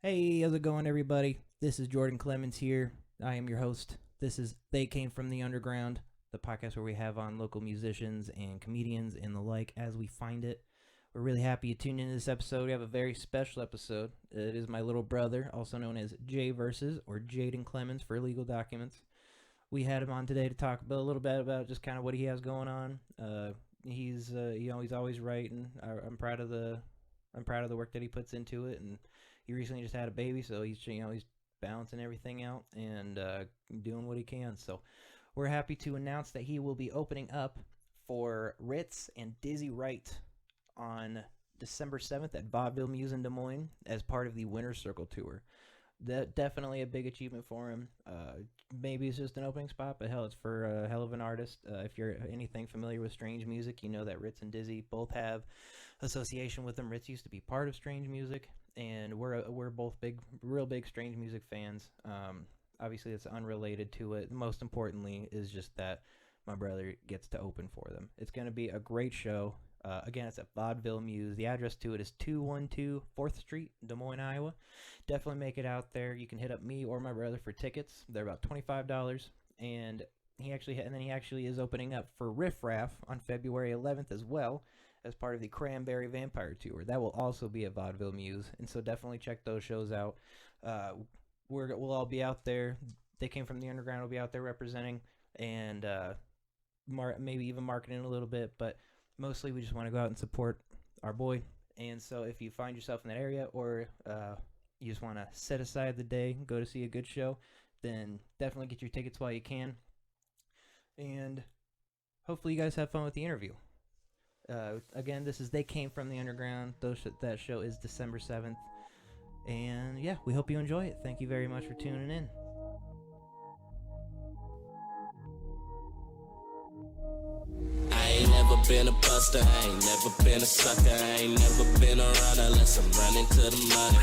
Hey, how's it going, everybody? This is Jaden Clemens here. I am your host. This is They Came From the Underground, the podcast where we have on local musicians and comedians and the like as we find it. We're really happy you tuned into this episode. We have a very special episode. It is my little brother, also known as JayVS or Jaden Clemens for legal documents. We had him on today to talk a little bit about just kind of what he has going on. He's always writing. I'm proud of the work that he puts into it, and he recently just had a baby, so he's balancing everything out and doing what he can. So we're happy to announce that he will be opening up for Ritz and Dizzy Wright on December 7th at Vaudeville Muse in Des Moines as part of the Winner's Circle Tour. That definitely a big achievement for him. Maybe it's just an opening spot, but hell, it's for a hell of an artist. If you're anything familiar with Strange Music, you know that Ritz and Dizzy both have association with them. Ritz used to be part of Strange Music, and we're both real big Strange Music fans. Obviously, it's unrelated to it. Most importantly is just that my brother gets to open for them. It's going to be a great show. Again, it's at Vaudeville Muse. The address to it is 212 4th Street, Des Moines, Iowa. Definitely make it out there. You can hit up me or my brother for tickets. They're about $25. And he actually is opening up for Riff Raff on February 11th as well as part of the Cranberry Vampire Tour. That will also be at Vaudeville Muse. And so definitely check those shows out. We'll all be out there. They Came From the Underground will be out there representing and maybe even marketing a little bit, but mostly we just want to go out and support our boy. And so if you find yourself in that area or you just want to set aside the day and go to see a good show, then definitely get your tickets while you can. And hopefully you guys have fun with the interview. Again, this is They Came From the Underground. That show is December 7th. And yeah, we hope you enjoy it. Thank you very much for tuning in. Never been a buster, I ain't never been a sucker, I ain't never been around unless I'm running to the money.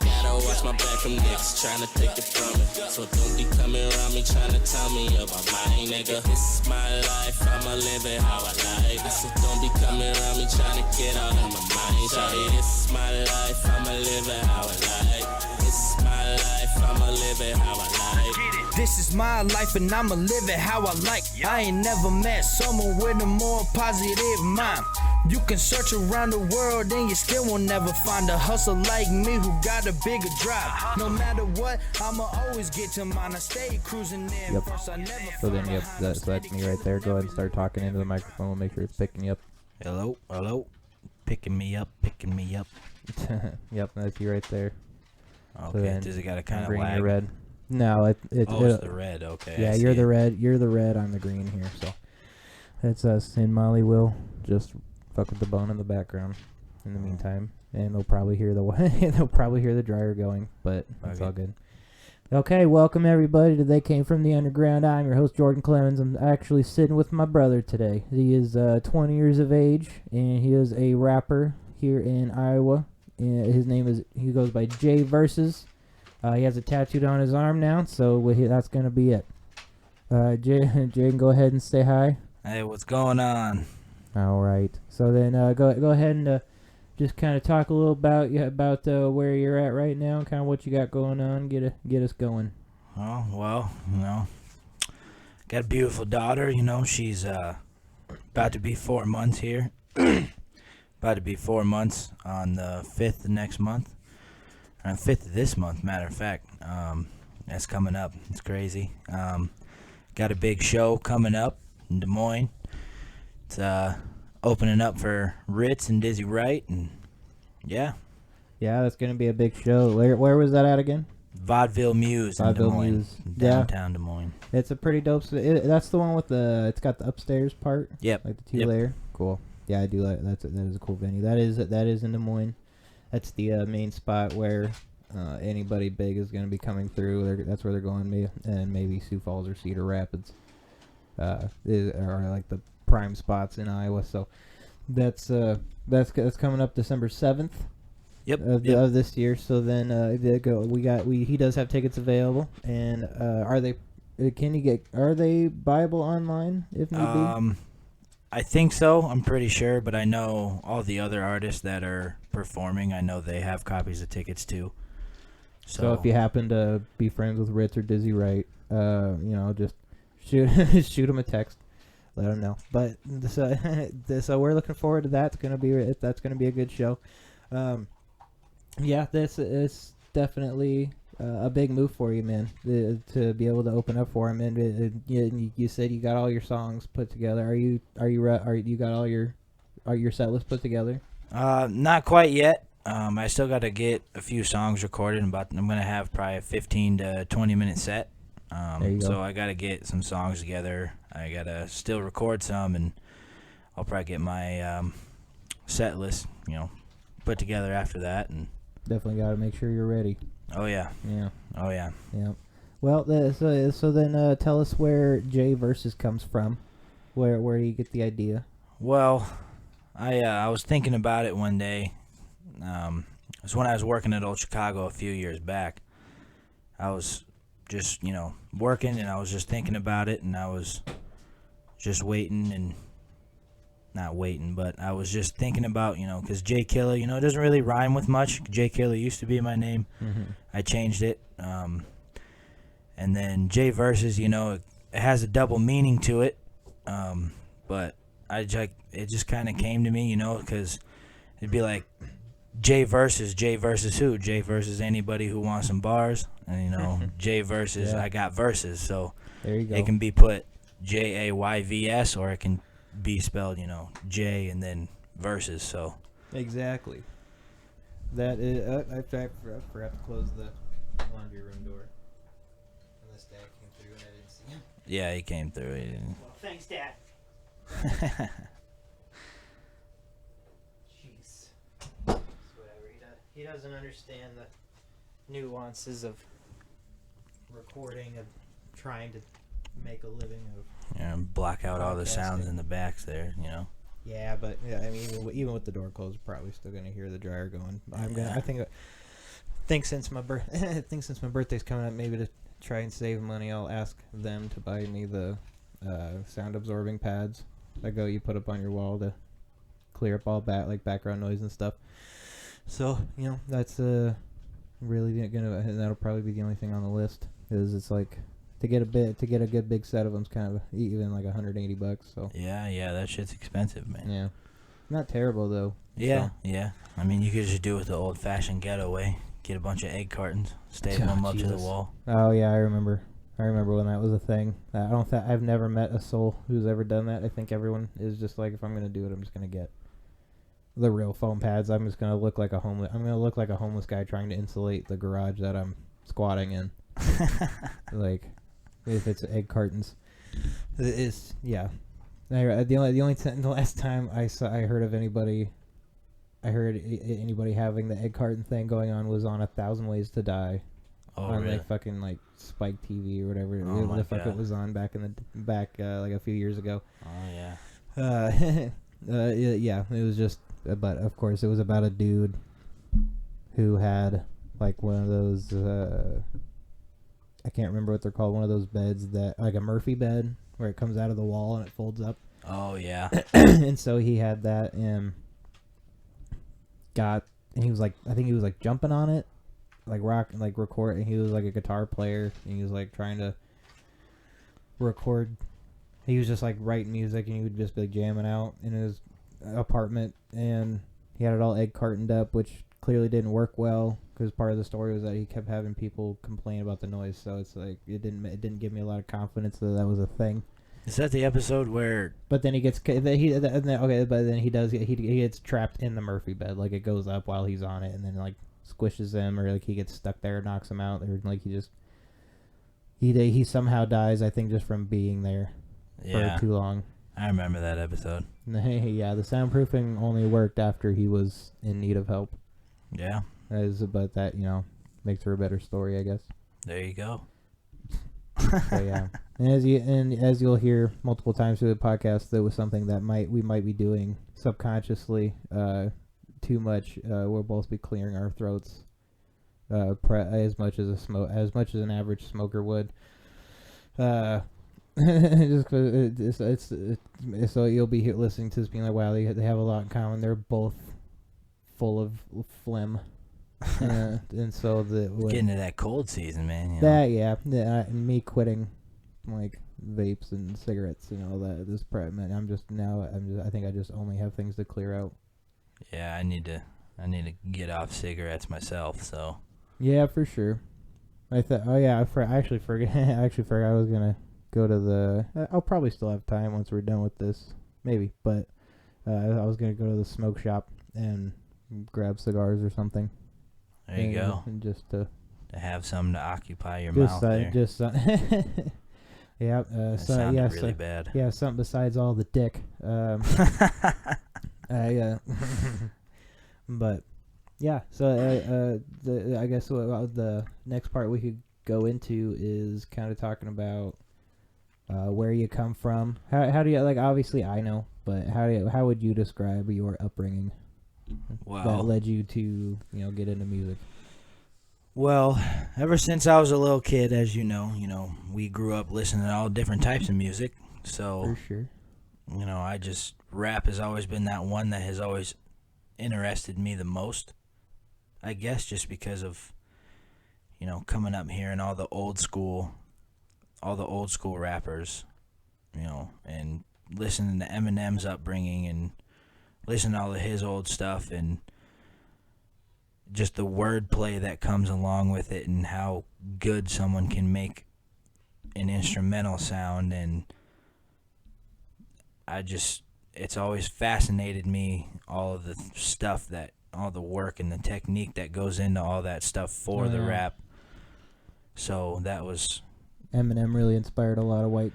Gotta watch my back from niggas trying to take it from me. So don't be coming around me trying to tell me about mine, nigga. This is my life, I'ma live it how I like. So don't be coming around me trying to get out of my mind. Shawty, this is my life, I'ma live it how I like. This is my life, I'ma live it how I like. This is my life and I'ma live it how I like. I ain't never met someone with a more positive mind. You can search around the world and you still will never find a hustle like me who got a bigger drive. No matter what, I'ma always get to mine. I stay cruising in. Yep. First, I never So then, yep, that's me right there. Go ahead and start talking into the microphone. We'll make sure it's picking you up. Hello. Picking me up. Yep, that's you right there. Okay, does it got a kind of green lag? or red? No, it's the red, okay. Yeah, you're the red. You're the red. I'm the green here. So that's us. And Molly will just fuck with the bone in the background in the meantime, and they'll probably hear the dryer going, but it's all good. Okay, welcome everybody to They Came From the Underground. I'm your host Jaden Clemens. I'm actually sitting with my brother today. He is 20 years of age, and he is a rapper here in Iowa. And he goes by JayVS. He has a tattooed on his arm now, so that's going to be it. Jaden, go ahead and say hi. Hey, what's going on? All right. So then go ahead and just kind of talk a little about where you're at right now, kind of what you got going on. Get us going. Oh, well, got a beautiful daughter, she's about to be 4 months here. About to be 4 months on the 5th of next month. On the 5th of this month, matter of fact. That's coming up. It's crazy. Got a big show coming up in Des Moines. It's opening up for Ritz and Dizzy Wright, and yeah, that's gonna be a big show. Where was that at again? Vaudeville Muse in Des Moines, downtown Des Moines. It's a pretty dope. That's the one with it's got the upstairs part. Yep, like the two-layer. Cool. Yeah, I do like that. That is a cool venue. That is in Des Moines. That's the main spot where anybody big is going to be coming through. That's where they're going, and maybe Sioux Falls or Cedar Rapids are like the prime spots in Iowa. So that's coming up December 7th. Yep. Of this year. So then he does have tickets available, and are they buyable online if need be? I think so. I'm pretty sure, but I know all the other artists that are performing. I know they have copies of tickets too. So if you happen to be friends with Ritz or Dizzy Wright, just shoot shoot him a text, let him know. But so we're looking forward to that. That's gonna be a good show. This is definitely a big move for you, man. To be able to open up for him, and you said you got all your songs put together. Are you got all your set list put together? Not quite yet. I still got to get a few songs recorded. I'm gonna have probably a 15 to 20 minute set. There you go. So I got to get some songs together. I got to still record some, and I'll probably get my set list, put together after that. And definitely got to make sure you're ready. Oh yeah. Yeah. Oh yeah. Yeah. Well, so then tell us where JayVS comes from. Where do you get the idea? Well, I was thinking about it one day. It was when I was working at Old Chicago a few years back. I was just, working, and I was just thinking about it, and I was just waiting, and not waiting, but I was just thinking about, because Jay Killer, it doesn't really rhyme with much. Jay Killer used to be my name. Mm-hmm. I changed it. And then JayVS, it has a double meaning to it. But it just kind of came to me, because it'd be like Jay versus who? Jay versus anybody who wants some bars, and JayVS I got verses, so there you go. It can be put JayVS, or it can be spelled J and then verses. So exactly. That is. I forgot to close the laundry room door. Unless Dad came through and I didn't see him. Yeah, he came through. Well, thanks, Dad. Jeez. Whatever. He doesn't understand the nuances of recording and trying to make a living of. Block out all the sounds in the backs there. Yeah, but I mean, even with the door closed, probably still gonna hear the dryer going. I think since my birthday's coming up, maybe to try and save money, I'll ask them to buy me the sound absorbing pads that you put up on your wall to clear up all background noise and stuff. So that's really gonna, and that'll probably be the only thing on the list. Is it's like to get a good big set of them's kind of even like $180. So yeah, that shit's expensive, man. Yeah, not terrible though. Yeah, so. yeah. I mean, you could just do it the old-fashioned ghetto way. Get a bunch of egg cartons, staple them up to the wall. Oh yeah, I remember when that was a thing. I've never met a soul who's ever done that. I think everyone is just like, if I'm gonna do it, I'm just gonna get the real foam pads. I'm just gonna look like a homeless guy trying to insulate the garage that I'm squatting in. Like, if it's egg cartons, yeah. The last time I heard of anybody having the egg carton thing going on was on 1,000 Ways to Die. On really? like fucking like Spike TV or whatever Oh the fuck it was on back like a few years ago. Oh yeah. Yeah, it was just, but of course it was about a dude who had like one of those I can't remember what they're called, one of those beds that, like a Murphy bed, where it comes out of the wall and it folds up. Oh yeah. And so he had that and he was like, I think he was like jumping on it, like record, and he was like a guitar player, and he was like trying to record. He was just like writing music, and he would just be like jamming out in his apartment, and he had it all egg cartoned up, which clearly didn't work well, because part of the story was that he kept having people complain about the noise. So it's like it didn't give me a lot of confidence that was a thing. Is that the episode where? But then he gets but then he gets trapped in the Murphy bed, like it goes up while he's on it, and then like squishes him, or like he gets stuck there, knocks him out, or like he somehow dies. I think just from being there for too long. I remember that episode. Yeah, the soundproofing only worked after he was in need of help. Yeah. But that makes for a better story, I guess. There you go. So yeah, and as you'll hear multiple times through the podcast, there was something that we might be doing subconsciously too much. We'll both be clearing our throats as much as an average smoker would. Just cause it's so you'll be listening to this being like, wow, they have a lot in common. They're both full of phlegm. And so Getting to that cold season, man. You know? that, and me quitting like vapes and cigarettes and all that. This man, I think I just only have things to clear out. Yeah, I need to get off cigarettes myself. So. Yeah, for sure. I actually forgot. I forgot I was gonna go to the. I'll probably still have time once we're done with this, maybe. But I was gonna go to the smoke shop and grab cigars or something. There you go. And just to have something to occupy your mouth there. Yeah. That sounded really bad. Yeah, something besides all the dick. But yeah. So I guess the next part we could go into is kind of talking about where you come from. How do you like? Obviously, I know, but how would you describe your upbringing? That led you to get into music. Well, ever since I was a little kid, as you know, we grew up listening to all different types of music. So, for sure, rap has always been that one that has always interested me the most. I guess just because of, coming up here and all the old school rappers, and listening to Eminem's upbringing and listening to all of his old stuff and just the wordplay that comes along with it and how good someone can make an instrumental sound. And it's always fascinated me, all of the stuff all the work and the technique that goes into all that stuff for the rap. So that was... Eminem really inspired a lot of white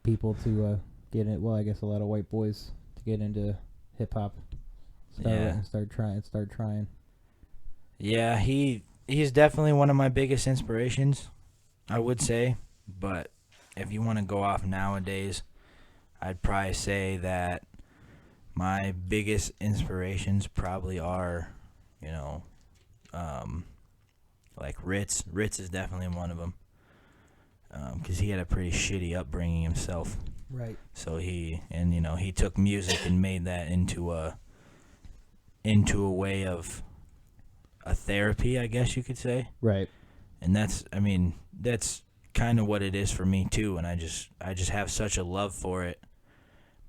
people to get in. Well, I guess a lot of white boys to get into hip hop. Start trying. Yeah, he's definitely one of my biggest inspirations, I would say. But if you want to go off nowadays, I'd probably say that my biggest inspirations probably are, like Ritz. Ritz is definitely one of them, because he had a pretty shitty upbringing himself. Right. So he took music and made that into a way of a therapy, I guess you could say. Right. And that's kind of what it is for me too. And I just have such a love for it,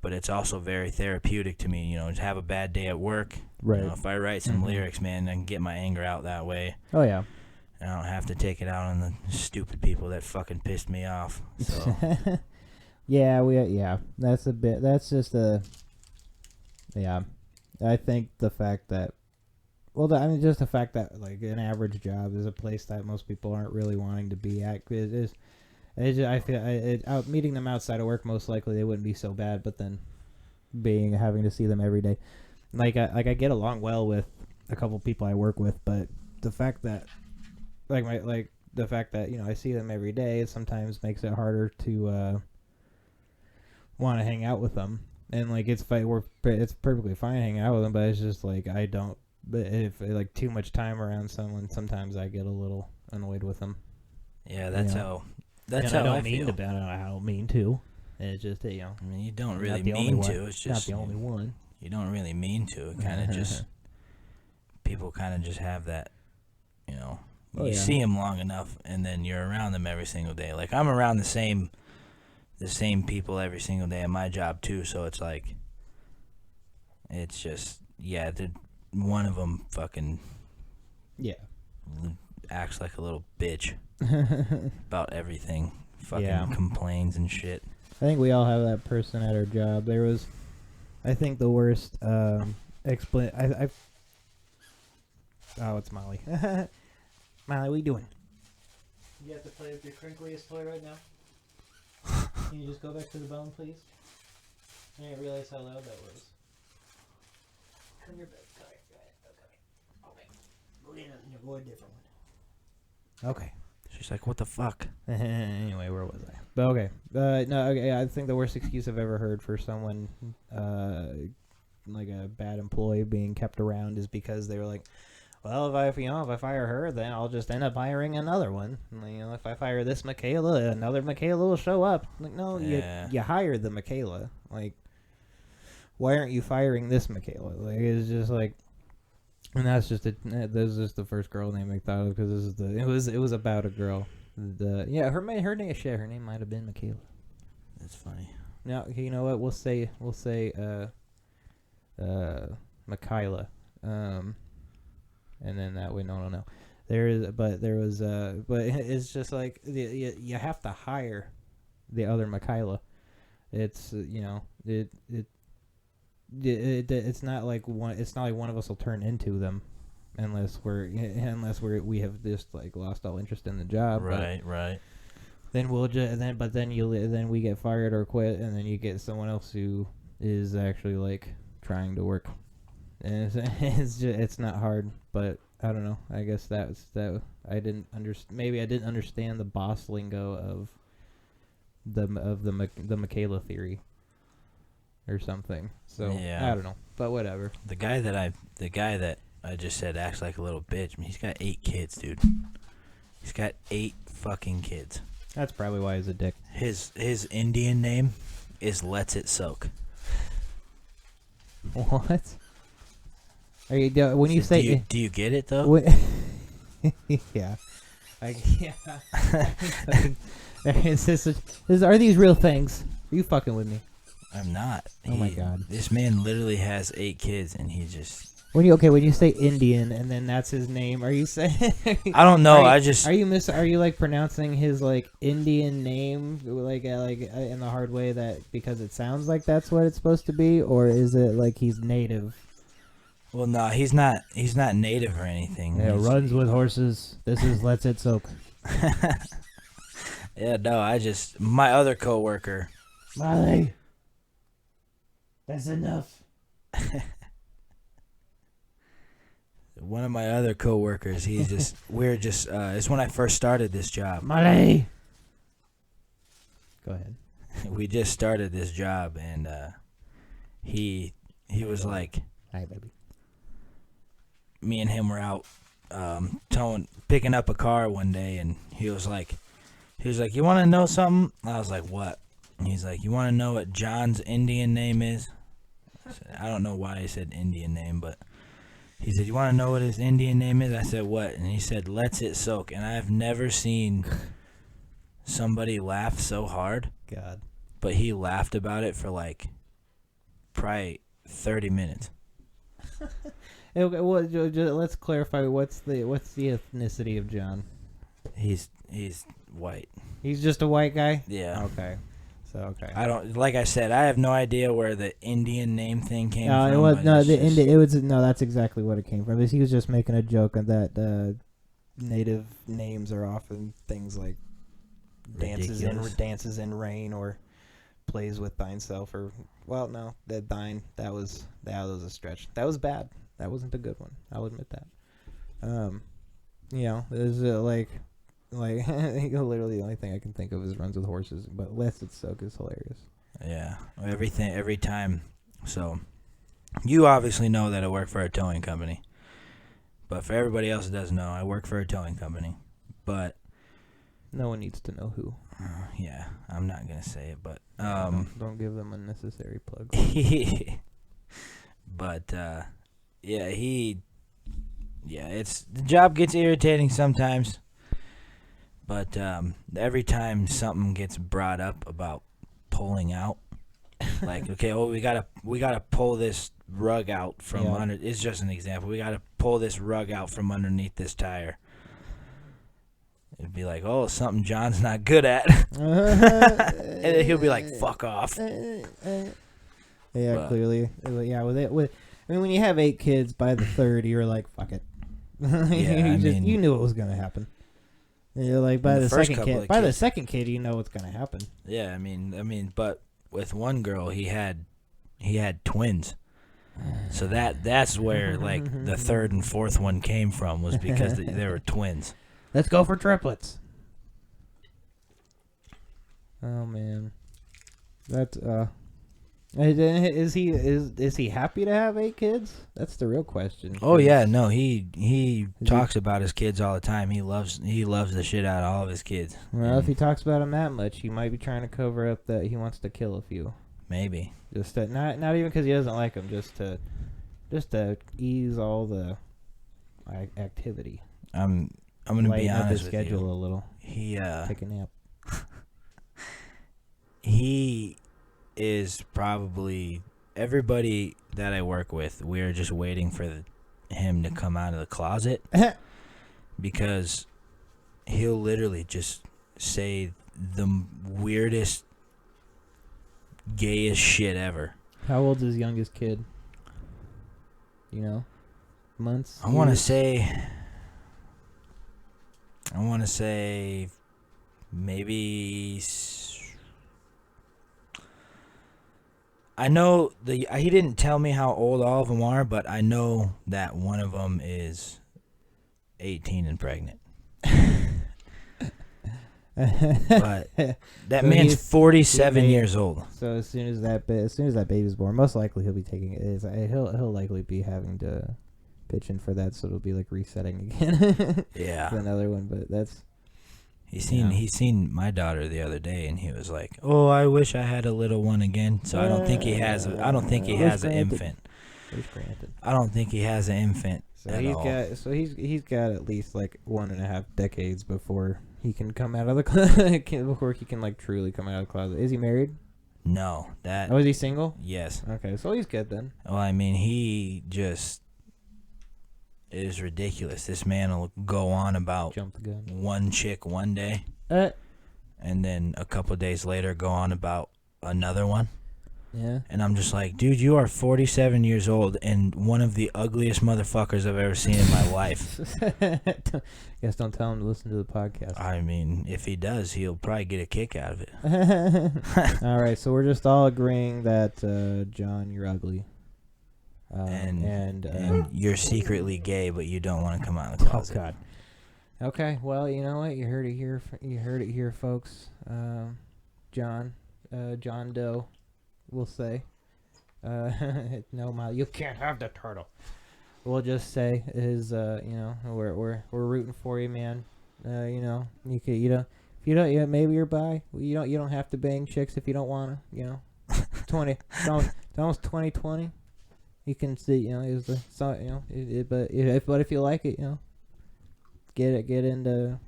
but it's also very therapeutic to me. To have a bad day at work. Right. If I write some lyrics, man, I can get my anger out that way. Oh yeah. And I don't have to take it out on the stupid people that fucking pissed me off. So. Yeah. That's just a. Yeah, I think the fact that. Well, just the fact that like an average job is a place that most people aren't really wanting to be at. I feel meeting them outside of work, most likely they wouldn't be so bad, but then having to see them every day, I get along well with a couple people I work with, but the fact that I see them every day, it sometimes makes it harder to want to hang out with them. And it's perfectly fine hanging out with them, but it's just I don't. But if too much time around someone, sometimes I get a little annoyed with them. Yeah, that's how I feel. I don't mean to. It's just I mean, you don't really mean to. It's just not the only one. You don't really mean to. It kind of just people kind of just have that. You see them long enough, and then you're around them every single day. Like I'm around the same people every single day at my job too. So it's just one of them fucking acts like a little bitch about everything. Fucking complains and shit. I think we all have that person at our job. There was, I think the worst Oh, it's Molly. Molly, what are you doing? You have to play with your crinkliest toy right now? Can you just go back to the bone, please? I didn't realize how loud that was. Come here, baby. Go a different one. Okay. She's like, what the fuck? Anyway, where was I? But okay. I think the worst excuse I've ever heard for someone, like a bad employee being kept around is because they were like, well, if I fire her, then I'll just end up hiring another one. If I fire this Michaela, another Michaela will show up. No, you hire the Michaela. Why aren't you firing this Michaela? It's just And that's just this is just the first girl name I thought of because this is it was about a girl. Her name might have been Michaela. That's funny. Now you know what we'll say Michaela, and then that way no. But it's just like you have to hire the other Michaela. It's it's not like one of us will turn into them unless we have just like lost all interest in the job. Right. Then then we get fired or quit, and then you get someone else who is actually like trying to work, and it's not hard, but I don't know. I guess that I didn't understand. Maybe I didn't understand the boss lingo of the Michaela theory or something. So yeah. I don't know, but whatever. The guy that I just said acts like a little bitch. I mean, he's got 8 kids, dude. He's got 8 fucking kids. That's probably why he's a dick. His Indian name is Lets It Soak. What? Are you when you say? Do you get it though? Yeah. Are these real things? Are you fucking with me? I'm not. Oh my god. This man literally has 8 kids, and he just. When you say Indian and then that's his name, are you saying? I don't know. Are you like pronouncing his like Indian name like in the hard way that because it sounds like that's what it's supposed to be, or is it like he's native? Well, no, he's not native or anything. Yeah, runs with horses. This is Lets It Soak. Yeah, no, my other coworker. Molly, that's enough. One of my other coworkers, it's when I first started this job. Molly. Go ahead. We just started this job, and he was like, Hi, baby. me and him were out picking up a car one day, and he was like, you want to know something? I was like, what? And he's like, you want to know what John's Indian name is? I don't know why he said Indian name, but he said, you want to know what his Indian name is? I said, what? And he said, Lets It Soak. And I've never seen somebody laugh so hard. God. But he laughed about it for like probably 30 minutes. Okay, well, let's clarify. What's the ethnicity of John? He's white. He's just a white guy? Yeah. Okay. So, okay. I don't, like I said, I have no idea where the Indian name thing came from. That's exactly what it came from. He was just making a joke that native names are often things like dances in rain or plays with thine self or that was a stretch. That was bad. That wasn't a good one. I'll admit that. There's like literally the only thing I can think of is runs with horses, but Lets It Soak is hilarious. Yeah, every time. So, you obviously know that I work for a towing company, but for everybody else that doesn't know, I work for a towing company. But no one needs to know who. Yeah, I'm not gonna say it, but don't give them unnecessary plugs. But it's the job gets irritating sometimes. But every time something gets brought up about pulling out, like we gotta pull this rug out from under. It's just an example. We gotta pull this rug out from underneath this tire. It'd be like, oh, something John's not good at, and then he'll be like, "Fuck off." Yeah, clearly. Yeah, when you have 8 kids, by the 3rd, you're like, "Fuck it." You knew it was gonna happen. You're like by the second kid, you know what's gonna happen. Yeah, I mean, but with one girl, he had twins, so that's where like the 3rd and 4th one came from was because they were twins. Let's go for triplets. Oh man, that's is he happy to have 8 kids? That's the real question. Oh yeah, no, he talks about his kids all the time. He loves the shit out of all of his kids. Well, if he talks about them that much, he might be trying to cover up that he wants to kill a few. Maybe. Just not even because he doesn't like them, just to ease all the activity. I'm gonna be Lighten up his honest with schedule you. a little. Take a nap. He is probably everybody that I work with. We're just waiting for him to come out of the closet because he'll literally just say the weirdest, gayest shit ever. How old's his youngest kid? You know, months. I want to say maybe. I know he didn't tell me how old all of them are, but I know that one of them is 18 and pregnant. But that man's 47 years old. So as soon as that baby's born, most likely he'll be taking it. He'll likely be having to pitch in for that, so it'll be like resetting again. Yeah, another one, but that's. He seen my daughter the other day, and he was like, "Oh, I wish I had a little one again." So I don't think he has. I don't think he has an infant. I don't think he has an infant. So he's got at least like 1.5 decades before he can come out of the closet. Before he can like truly come out of the closet. Is he married? No, Oh, is he single? Yes. Okay, so he's good then. Well, I mean, he just is ridiculous. This man will go on about Jump the gun. one chick one day, and then a couple days later go on about another one. Yeah. And I'm just like, dude, you are 47 years old and one of the ugliest motherfuckers I've ever seen in my life. Guess don't tell him to listen to the podcast. I mean, if he does, he'll probably get a kick out of it. All right, so we're just all agreeing that John, you're ugly. And you're secretly gay, but you don't want to come out of the closet. Oh God. Okay, well, you know what? You heard it here. You heard it here, folks. John Doe, we'll say. No, you can't have the turtle. We'll just say is we're rooting for you, man. Maybe you're bi. You don't have to bang chicks if you don't wanna. 20. It's almost 2020. You can see, but if you like it, get into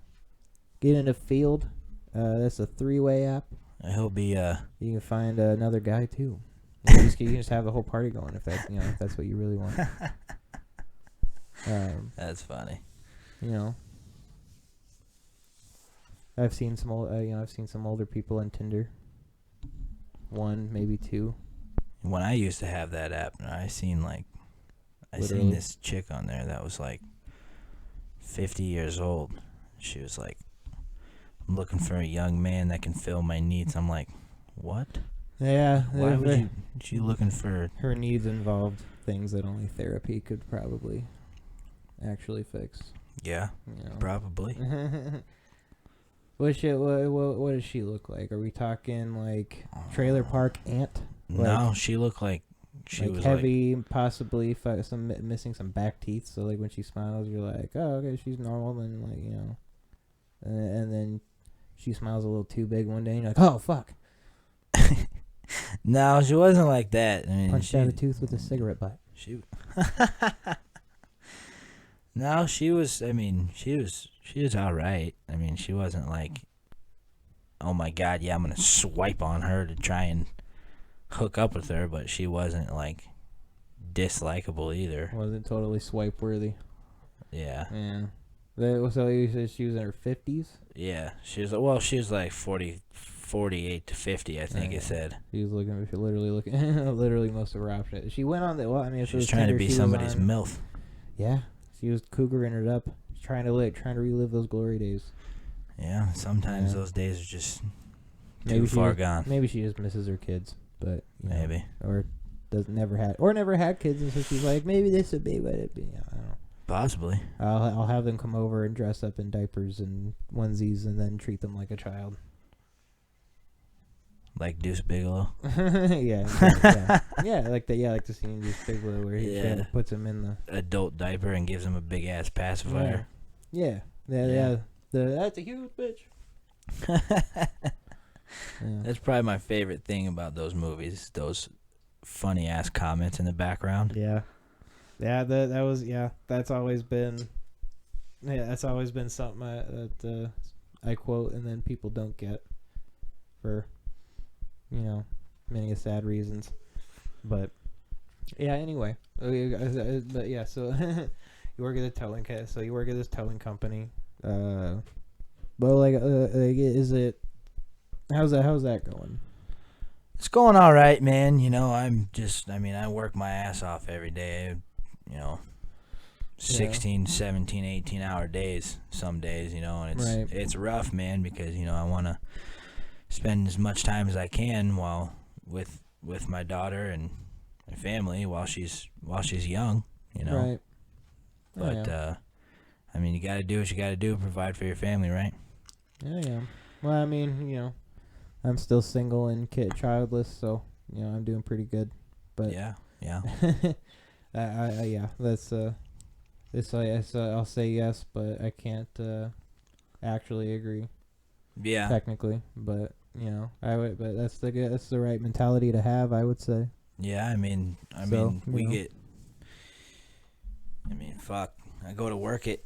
Field. That's a 3-way app. I hope he You can find another guy too. You can just have the whole party going if that's what you really want. That's funny. I've seen some older people on Tinder. 1, maybe 2. When I used to have that app, I seen this chick on there that was like 50 years old. She was like, I'm looking for a young man that can fill my needs. I'm like, what? Yeah. Why would she looking for? Her needs involved things that only therapy could probably actually fix. Yeah, probably. What does she look like? Are we talking like trailer park aunt? No, she looked like she was heavy, possibly missing some back teeth. So like when she smiles, you're like, oh, okay, she's normal. Then and then she smiles a little too big one day, and you're like, oh fuck. No, she wasn't like that. I mean, punched out a tooth with a cigarette butt. No, she was. I mean, she was all right. I mean, she wasn't like, oh my god, yeah, I'm gonna swipe on her to try and hook up with her, but she wasn't like dislikable either. Wasn't totally swipe worthy. Yeah. So you said she was in her 50s? Yeah, she was like 48 to 50, I think it said. She was literally most of her options. She went on she was trying to be somebody's MILF. Yeah, she was cougaring it up, trying to relive those glory days. Yeah, sometimes those days are just too far gone. Maybe she just misses her kids, but maybe or never had kids, and so she's like, maybe this would be what it'd be. I don't know. Possibly. I'll have them come over and dress up in diapers and onesies, and then treat them like a child. Like Deuce Bigelow. Yeah, like the scene in Deuce Bigelow where he puts him in the adult diaper and gives him a big ass pacifier. Yeah. That's a huge bitch. That's probably my favorite thing about those movies. Those funny ass comments in the background. Yeah. Yeah, that was That's always been something that I quote, and then people don't get for many sad reasons. But yeah, anyway, but yeah, so you work at a towing so you work at this towing company. But is it? How's that going? It's going all right, man. I work my ass off every day. 16, 17, 18-hour days some days, and it's rough, man, because, I want to spend as much time as I can with my daughter and my family while she's young, Right. But, you got to do what you got to do, provide for your family, right? Yeah. Well, I'm still single and childless, so, I'm doing pretty good. But yeah. I'll say yes, but I can't actually agree. Yeah. Technically, but but that's the right mentality to have, I would say. Yeah, fuck. I go to work at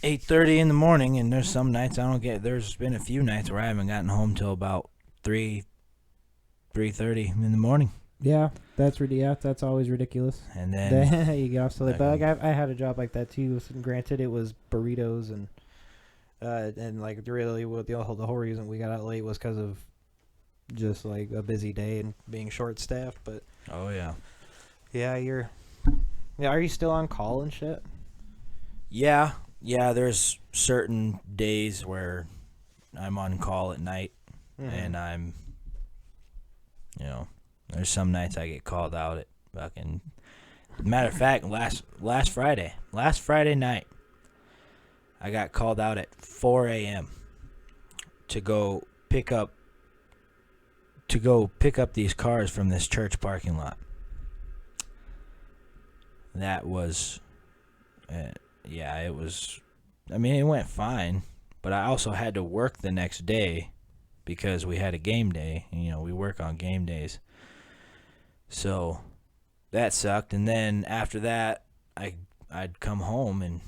8:30 in the morning, and there's some nights I don't get. There's been a few nights where I haven't gotten home till about 3:30 in the morning. Yeah, that's always ridiculous. And then you get off so late. But I had a job like that too. Granted, it was burritos and really the whole reason we got out late was because of just like a busy day and being short staffed. But oh yeah, are you still on call and shit? Yeah. There's certain days where I'm on call at night, and I'm, there's some nights I get called out at fucking. Matter of fact, last Friday night, I got called out at 4 a.m. to go pick up these cars from this church parking lot. That was, it was. It went fine, but I also had to work the next day because we had a game day. We work on game days. So that sucked. And then after that, I'd come home and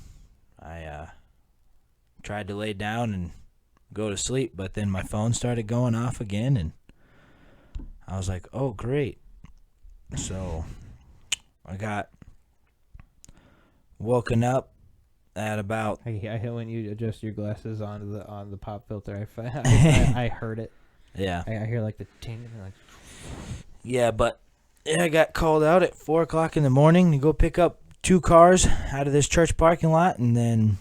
I tried to lay down and go to sleep, but then my phone started going off again, and I was like, oh, great. So I got woken up at about. I hate when you adjust your glasses on the pop filter. I heard it. Yeah. I hear like the ting and like. Yeah, but I got called out at 4 o'clock in the morning to go pick up 2 cars out of this church parking lot, and then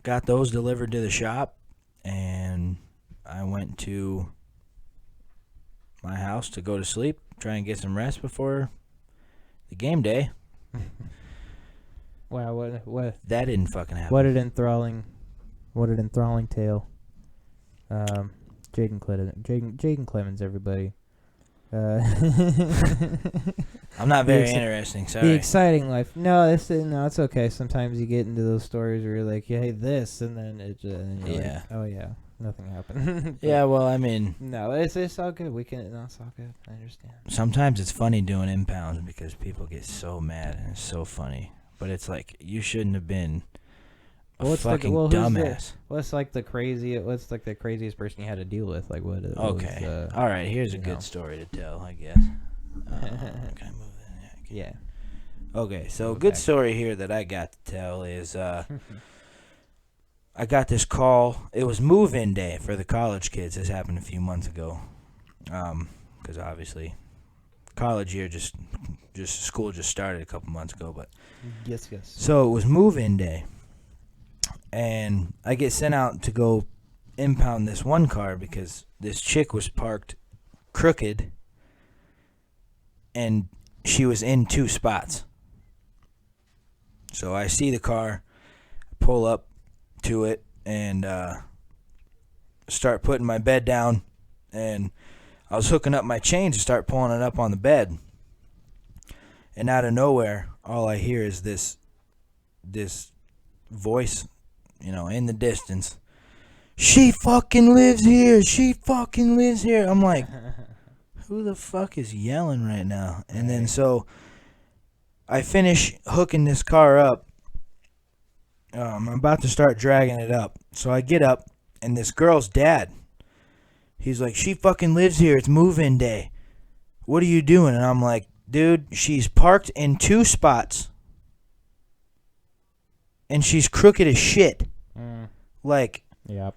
got those delivered to the shop, and I went to my house to go to sleep, try and get some rest before the game day. Wow, what that didn't fucking happen. What an enthralling tale. Jaden Clemens, everybody. I'm not very interesting. Sorry. The exciting life. No, it's okay. Sometimes you get into those stories where you're like, hey, this, and then and you're like, oh yeah, nothing happened. Yeah, well, no, it's all good. It's all good. I understand. Sometimes it's funny doing impounds because people get so mad, and it's so funny. But it's like, you shouldn't have been a fucking dumbass. What's the craziest person you had to deal with? Like what? Okay. All right. Here's a good story to tell, I guess. Can I move that? Yeah. Okay. So good story here that I got to tell is I got this call. It was move-in day for the college kids. This happened a few months ago. Because obviously, college year just school just started a couple months ago, but yes. So it was move-in day, and I get sent out to go impound this one car because this chick was parked crooked, and she was in 2 spots. So I see the car, pull up to it, and start putting my bed down, and I was hooking up my chain to start pulling it up on the bed. And out of nowhere, all I hear is this voice, in the distance. She fucking lives here. She fucking lives here. I'm like, who the fuck is yelling right now? And then so I finish hooking this car up. I'm about to start dragging it up. So I get up, and this girl's dad, he's like, she fucking lives here. It's move-in day. What are you doing? And I'm like, dude, she's parked in 2 spots. And she's crooked as shit. Like, Yep.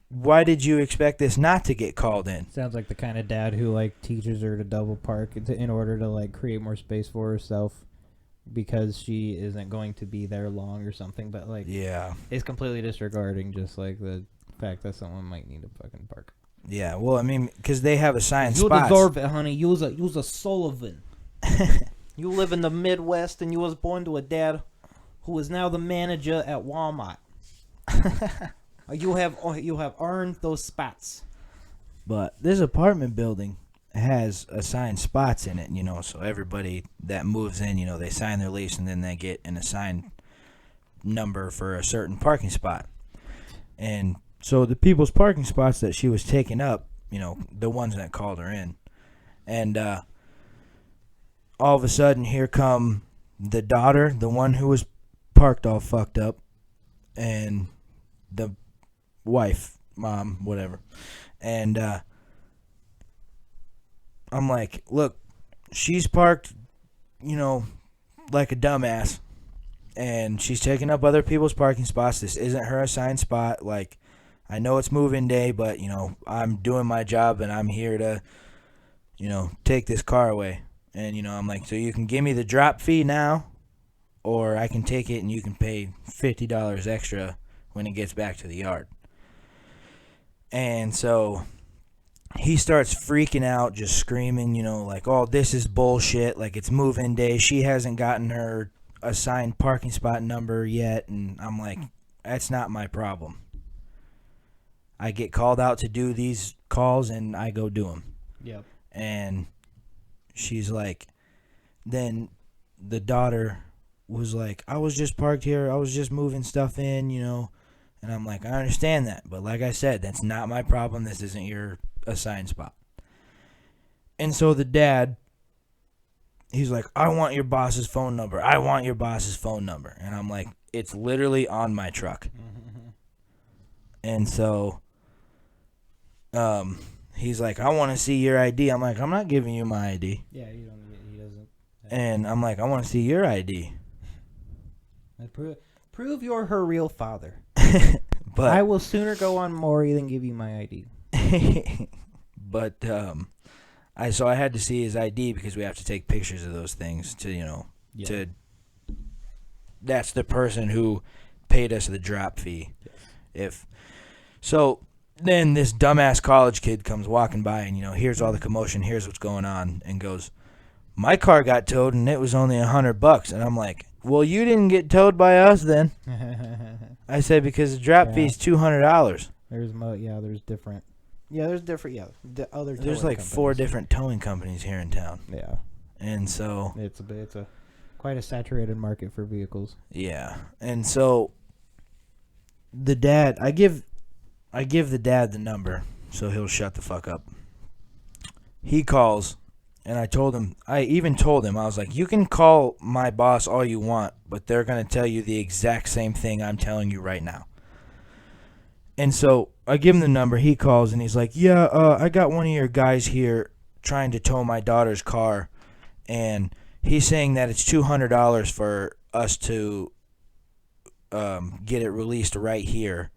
why did you expect this not to get called in? Sounds like the kind of dad who like teaches her to double park in order to like create more space for herself because she isn't going to be there long or something. But like, Yeah. it's completely disregarding just like the fact that someone might need to fucking park. Yeah, well, I mean, because they have assigned You spots. deserve it, honey. You was a Sullivan. You live in the Midwest, and you was born to a dad who is now the manager at Walmart. You have earned those spots. But this apartment building has assigned spots in it, you know, so everybody that moves in, you know, they sign their lease and then they get an assigned number for a certain parking spot. And so the people's parking spots that she was taking up, you know, the ones that called her in. And all of a sudden, here come the daughter, the one who was parked all fucked up, and the wife, mom, whatever. And I'm like, look, she's parked, you know, like a dumbass, and she's taking up other people's parking spots. This isn't her assigned spot. Like, I know it's move-in day, but, you know, I'm doing my job, and I'm here to, you know, take this car away. And, you know, I'm like, so you can give me the drop fee now, or I can take it and you can pay $50 extra when it gets back to the yard. And so he starts freaking out, just screaming, you know, like, oh, this is bullshit. Like, it's move-in day. She hasn't gotten her assigned parking spot number yet. And I'm like, that's not my problem. I get called out to do these calls, and I go do them. Yep. And she's like, then the daughter was like, I was just parked here. I was just moving stuff in, you know. And I'm like, I understand that. But like I said, that's not my problem. This isn't your assigned spot. And so the dad, he's like, I want your boss's phone number. I want your boss's phone number. And I'm like, it's literally on my truck. And so he's like, I want to see your ID. I'm like, I'm not giving you my ID. Yeah, he doesn't. And I'm like, I want to see your ID. Prove you're her real father. But I will sooner go on Maury than give you my ID. But so I had to see his ID because we have to take pictures of those things to, you know, Yeah. That's the person who paid us the drop fee. Yes. So then this dumbass college kid comes walking by and, you know, here's all the commotion, here's what's going on, and goes, my car got towed and it was only $100. And I'm like, well, you didn't get towed by us then. I said, because the drop fee is $200. There's different. Yeah, there's different. Yeah, There's like 4 different towing companies here in town. Yeah, and so it's a quite a saturated market for vehicles. Yeah, and so the dad, I give the dad the number so he'll shut the fuck up. He calls, and I even told him, I was like, you can call my boss all you want, but they're gonna tell you the exact same thing I'm telling you right now. And so I give him the number. He calls and he's like, yeah, I got one of your guys here trying to tow my daughter's car, and he's saying that it's $200 for us to get it released right here.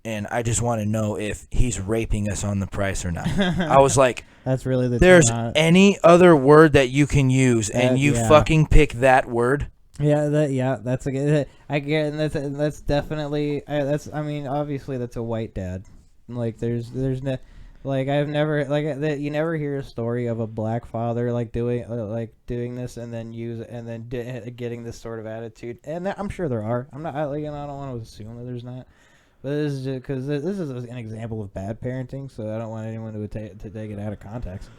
And I just want to know if he's raping us on the price or not. I was like, that's really there's any other word that you can use, and you fucking pick that word. Yeah, that's a good. I get, and that's definitely. I mean, obviously, that's a white dad. Like, there's no, like, I've never you never hear a story of a black father doing this and then getting this sort of attitude. And I'm sure there are. I don't want to assume that there's not. But this is just because this is an example of bad parenting, so I don't want anyone to take it out of context.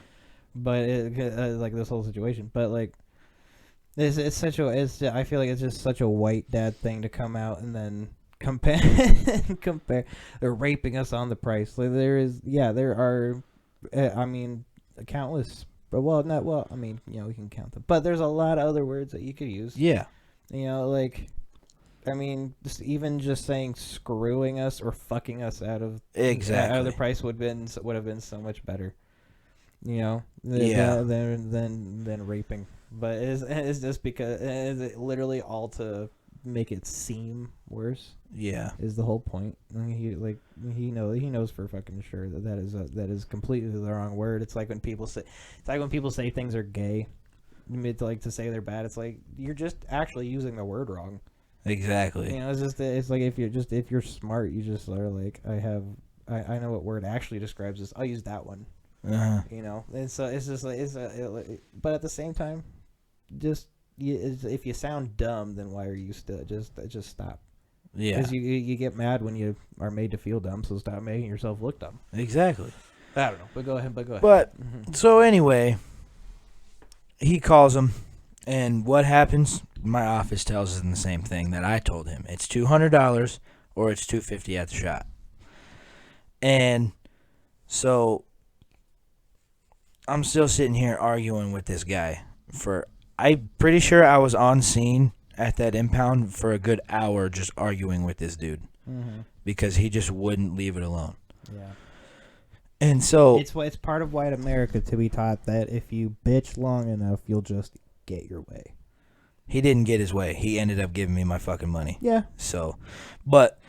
But like this whole situation, but like. I feel like it's just such a white dad thing to come out and then compare. They're raping us on the price. Like there are, I mean, countless But well. I mean, we can count them. But there's a lot of other words that you could use. Yeah. Like, I mean, just saying screwing us or fucking us out of the price would have been so much better. Than raping. But it's just because it's literally all to make it seem worse. Yeah, is the whole point. I mean, he knows for fucking sure that is completely the wrong word. It's like when people say things are gay, to say they're bad. It's like you're just actually using the word wrong. Exactly. It's like if you're smart, you just are like I know what word actually describes this. I'll use that one. Uh-huh. And so it's just like but at the same time, if you sound dumb, then why are you still just stop? Yeah, because you get mad when you are made to feel dumb, so stop making yourself look dumb. Exactly. I don't know, but go ahead. But so anyway, he calls him, and what happens? My office tells him the same thing that I told him. It's $200 or it's $250 at the shop. And so I'm still sitting here arguing with this guy I'm pretty sure I was on scene at that impound for a good hour just arguing with this dude because he just wouldn't leave it alone. Yeah. And so it's part of white America to be taught that if you bitch long enough, you'll just get your way. He didn't get his way. He ended up giving me my fucking money. Yeah. So, but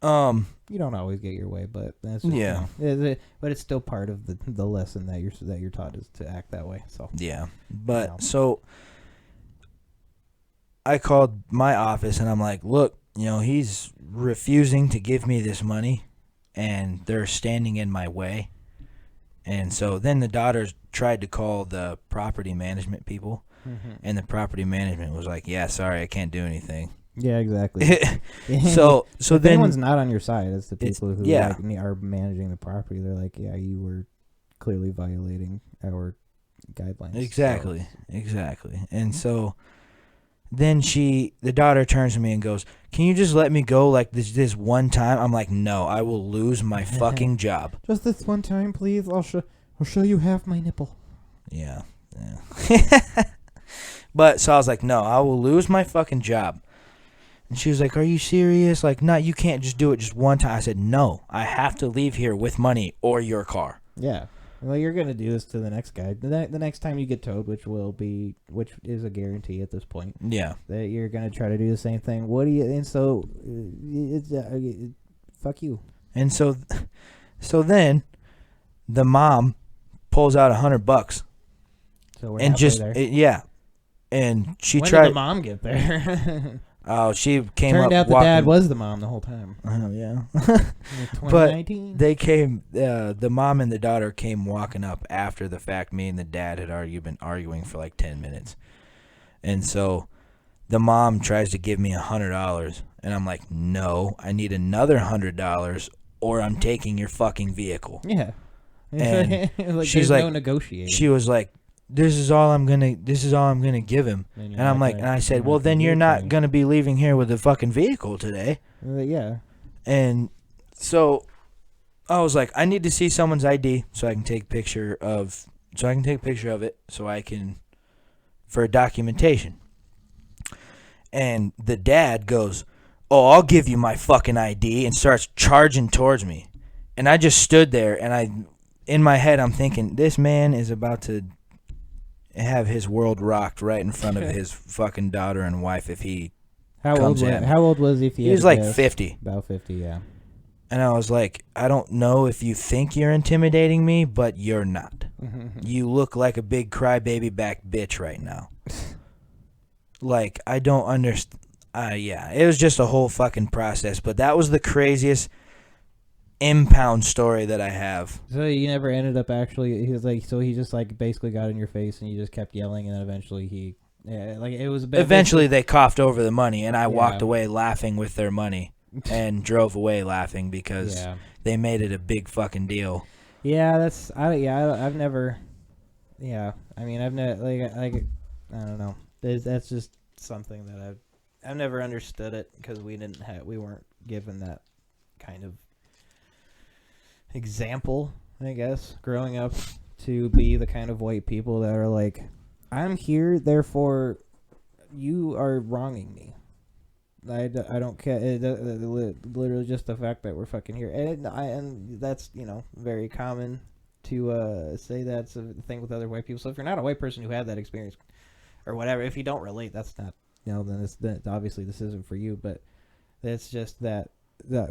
you don't always get your way, but that's just, but it's still part of the lesson that you're taught is to act that way. So yeah, but so I called my office and I'm like, look, he's refusing to give me this money, and they're standing in my way. And so then the daughters tried to call the property management people, and the property management was like, yeah, sorry, I can't do anything. Yeah, exactly. so if then anyone's not on your side, it's the people who yeah. are managing the property. They're like, yeah, you were clearly violating our guidelines. Exactly. And so then the daughter turns to me and goes, can you just let me go like this one time? I'm like, no, I will lose my fucking job. Just this one time, please. I'll show you half my nipple. Yeah. But so I was like, no, I will lose my fucking job. And she was like, are you serious? Like, no, you can't just do it just one time. I said, no, I have to leave here with money or your car. Yeah. Well, you're going to do this to the next guy. The next time you get towed, which is a guarantee at this point. Yeah. That you're going to try to do the same thing. And so, fuck you. And so then the mom pulls out $100. So we're and just, there. Yeah. And she when tried. Did the mom get there? Oh, she came Turned up out the walking. dad was the mom the whole time. Oh, yeah. 2019. But they came, the mom and the daughter came walking up after the fact. Me and the dad had been arguing for like 10 minutes. And so the mom tries to give me $100. And I'm like, no, I need another $100 or I'm taking your fucking vehicle. Yeah. And like, she's like, like, no negotiating. She was like, this is all I'm gonna give him. And I'm like, and I said, well, then you're not gonna be leaving here with a fucking vehicle today. Yeah. And so I was like, I need to see someone's ID so I can take a picture of it so I can for documentation. And the dad goes, oh, I'll give you my fucking ID, and starts charging towards me. And I just stood there, and in my head I'm thinking, this man is about to have his world rocked right in front of his fucking daughter and wife if he comes at me. How old was he? If he was like 50. About 50, yeah. And I was like, I don't know if you think you're intimidating me, but you're not. You look like a big crybaby back bitch right now. Like, I don't understand. Yeah, it was just a whole fucking process. But that was the craziest impound story that I have. So you never ended up actually. He was like, so he just like basically got in your face, and you just kept yelling, and then eventually it was. Eventually, they coughed over the money, and I walked away laughing with their money, and drove away laughing because they made it a big fucking deal. Yeah, I've never. Yeah, I mean, I've never I don't know. That's just something that I've never understood it because we weren't given that kind of example, I guess, growing up to be the kind of white people that are like, I'm here, therefore you are wronging me. I don't care. Literally just the fact that we're fucking here. And that's, very common to say that's a thing with other white people. So if you're not a white person who had that experience or whatever, if you don't relate, that's not, then obviously this isn't for you. But it's just that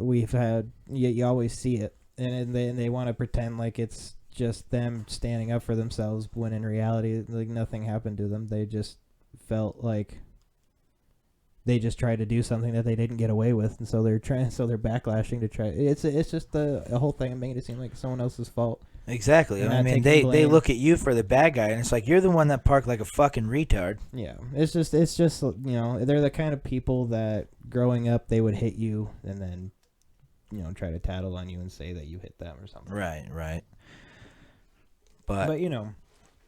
we've had, you always see it. And they want to pretend like it's just them standing up for themselves when in reality, like, nothing happened to them. They just felt like they just tried to do something that they didn't get away with, and so they're backlashing to try. It's just the whole thing of making it seem like it's someone else's fault. Exactly. I mean, they look at you for the bad guy, and it's like you're the one that parked like a fucking retard. Yeah, it's just they're the kind of people that growing up they would hit you and then try to tattle on you and say that you hit them or something. Right. But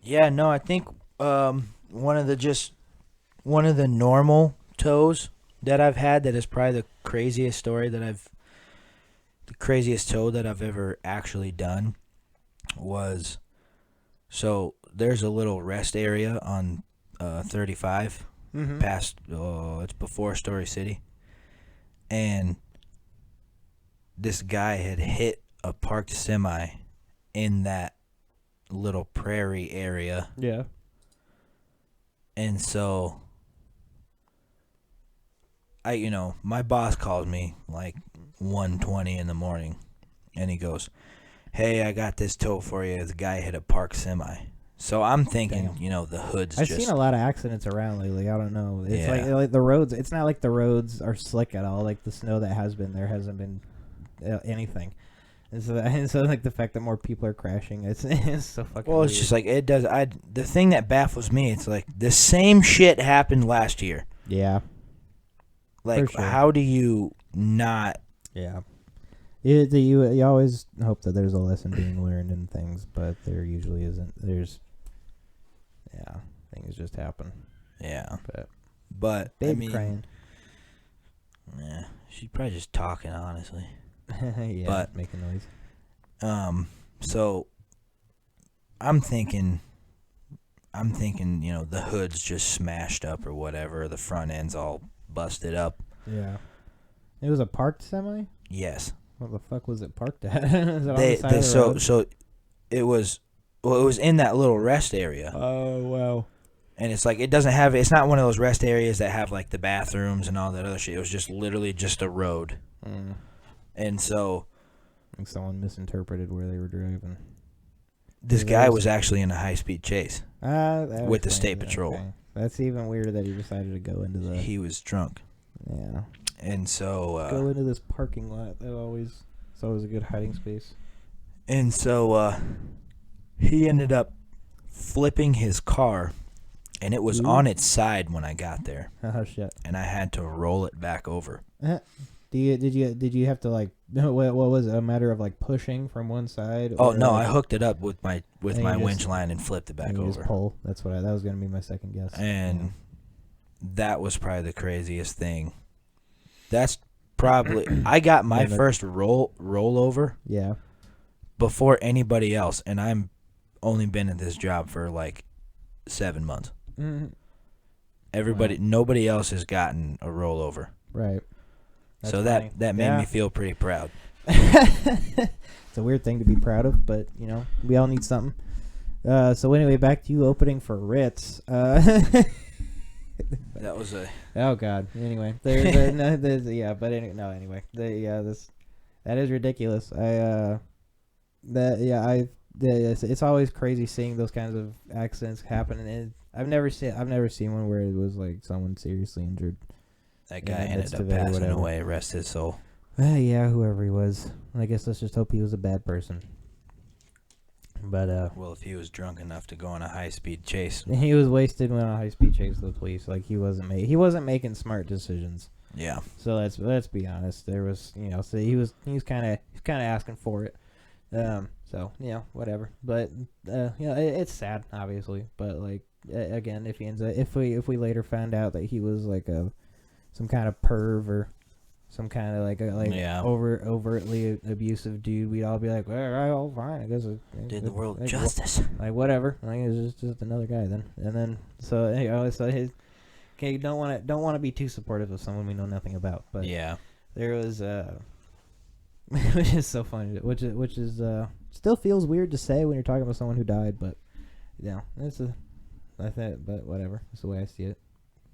yeah, no, I think one of the normal toes that I've had that is probably the craziest toe that I've ever actually done was, so there's a little rest area on 35 past, it's before Story City, and this guy had hit a parked semi in that little prairie area. Yeah. And so my boss calls me like 1:20 in the morning, and he goes, "Hey, I got this tow for you. The guy hit a parked semi." So I'm thinking, the hood's I've seen a lot of accidents around lately. I don't know. It's like the roads. It's not like the roads are slick at all. Like the snow that has been there hasn't been anything. And so like the fact that more people are crashing, it's so fucking. Well, it's weird. Just like it does. The thing that baffles me, it's like the same shit happened last year. Yeah. Like, sure. How do you not? Yeah. You always hope that there's a lesson being learned in things, but there usually isn't. Things just happen. Yeah. But baby crying. Yeah, she's probably just talking, honestly. Yeah, but making noise. So I'm thinking, the hood's just smashed up or whatever. The front end's all busted up. Yeah. It was a parked semi? Yes. What the fuck was it parked at? Is it on the side of the road? So it was in that little rest area. Oh, wow. And it's like it's not one of those rest areas that have like the bathrooms and all that other shit. It was just literally just a road. Mm. And so I think someone misinterpreted where they were driving. This guy was actually in a high-speed chase with the state patrol. Okay. That's even weirder that he decided to go into the... He was drunk. Yeah. And so... go into this parking lot. It's always a good hiding space. And so he ended up flipping his car, and it was on its side when I got there. Oh, shit. And I had to roll it back over. Did you have to, like... What was it? A matter of, like, pushing from one side? Oh, no, I hooked it up with my winch line and flipped it back over. Just pull. That was going to be my second guess. And that was probably the craziest thing. That's probably... I got my first rollover before anybody else, and I'm only been at this job for, like, 7 months. Mm-hmm. Nobody else has gotten a rollover. Right. That's so funny. that made me feel pretty proud. It's a weird thing to be proud of, but we all need something. So anyway, back to you opening for Ritz. That was a... Oh God. Anyway, anyway, that is ridiculous. It's always crazy seeing those kinds of accidents happen, and I've never seen one where it was like someone seriously injured. That guy ended up passing away. Rest his soul. Yeah, whoever he was. I guess let's just hope he was a bad person. But well, if he was drunk enough to go on a high-speed chase, he was wasted when on a high-speed chase with the police. Like he wasn't making smart decisions. Yeah. So let's be honest. There was so he was kind of asking for it. So whatever. But it's sad, obviously. But like again, if we later found out that he was like some kind of perv or some kind of like Yeah. overtly abusive dude, we'd all be like, well, fine, I guess Did the world like, justice. like whatever, like it's just another guy then. And then so his okay, you don't want to be too supportive of someone we know nothing about, but Yeah. there was which is so funny, which is still feels weird to say when you're talking about someone who died, but yeah, I think, but whatever, that's the way I see it.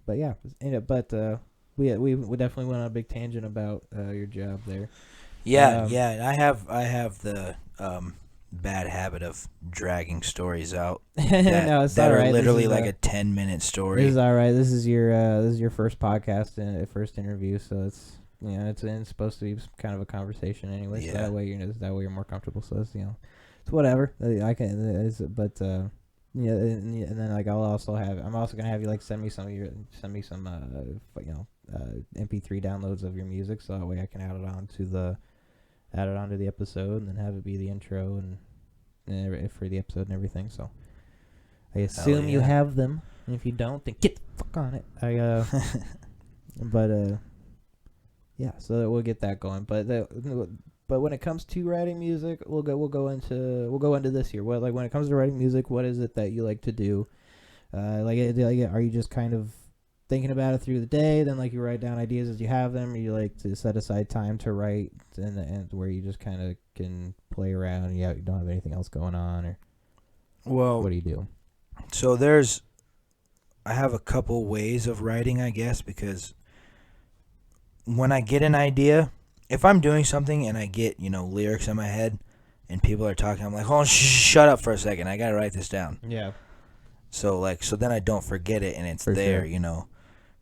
But yeah, we definitely went on a big tangent about your job there. Yeah, I have the bad habit of dragging stories out No, it's that all are right. literally like a 10-minute story. This is all right. This is your first podcast and first interview, so it's it's supposed to be kind of a conversation anyway. So Yeah. that way you're more comfortable. So it's it's whatever. I can, but and then like I'm also gonna have you like send me some MP3 downloads of your music, so that way I can add it onto the episode and then have it be the intro and for the episode and everything. So I assume you have them, and if you don't, then get the fuck on it. Yeah, so we'll get that going. But when it comes to writing music, we'll go into this here. What, like, when it comes to writing music, what is it that you like to do? Are you just kind of thinking about it through the day, then like you write down ideas as you have them, or you like to set aside time to write and where you just kind of can play around and you don't have anything else going on, or what do you do? So I have a couple ways of writing, I guess, because when I get an idea, if I'm doing something and I get, lyrics in my head and people are talking, I'm like, oh, shut up for a second. I got to write this down. Yeah. So then I don't forget it and it's for there, sure.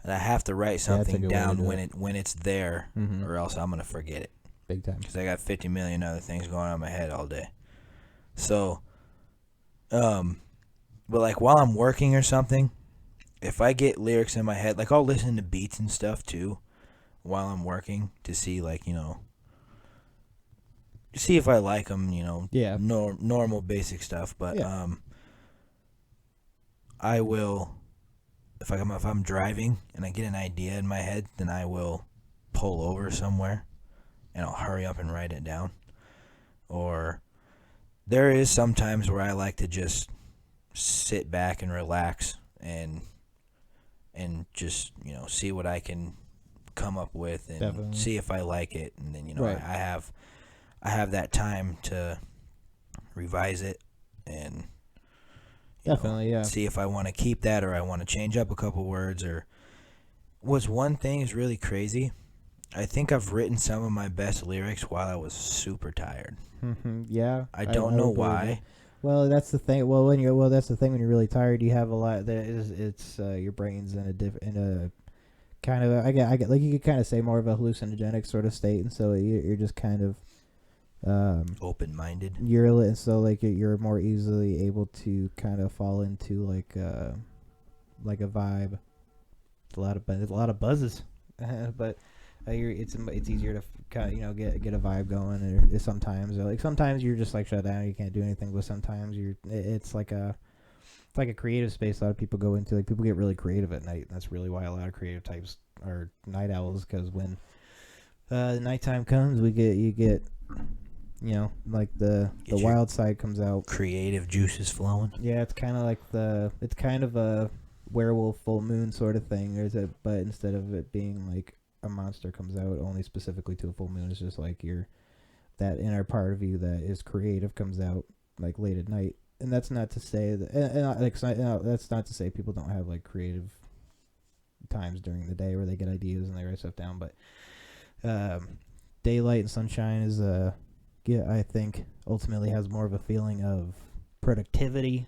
And I have to write something down when it's there, mm-hmm. or else I'm going to forget it. Big time. Because I got 50 million other things going on in my head all day. So, but like while I'm working or something, if I get lyrics in my head, like I'll listen to beats and stuff too while I'm working to see, like, see if I like them, Yeah. normal basic stuff. But I will, if I'm driving and I get an idea in my head, then I will pull over somewhere and I'll hurry up and write it down. Or there is sometimes where I like to just sit back and relax and just, see what I can come up with and Definitely. see if I like it, and then right. I have that time to revise it and definitely see if I want to keep that or I want to change up a couple words. Or what's one thing is really crazy, I think I've written some of my best lyrics while I was super tired. Yeah, I don't know why. Well, that's the thing. That's the thing when you're really tired, you have a lot. It's your brain's in a kind of I get like you could kind of say more of a hallucinogenic sort of state, and so you're just kind of open-minded. You're more easily able to kind of fall into like a vibe. It's a lot of buzzes, but it's easier to kind of get a vibe going. Or sometimes you're just like shut down, you can't do anything. But sometimes it's like a creative space a lot of people go into. Like, people get really creative at night. That's really why a lot of creative types are night owls, because when the nighttime comes, you get like the wild side comes out. Creative juices flowing. Yeah, it's kind of a werewolf full moon sort of thing. But instead of it being like a monster comes out only specifically to a full moon, it's just like that inner part of you that is creative comes out like late at night. And that's not to say that, that's not to say people don't have like creative times during the day where they get ideas and they write stuff down. But daylight and sunshine is I think ultimately has more of a feeling of productivity.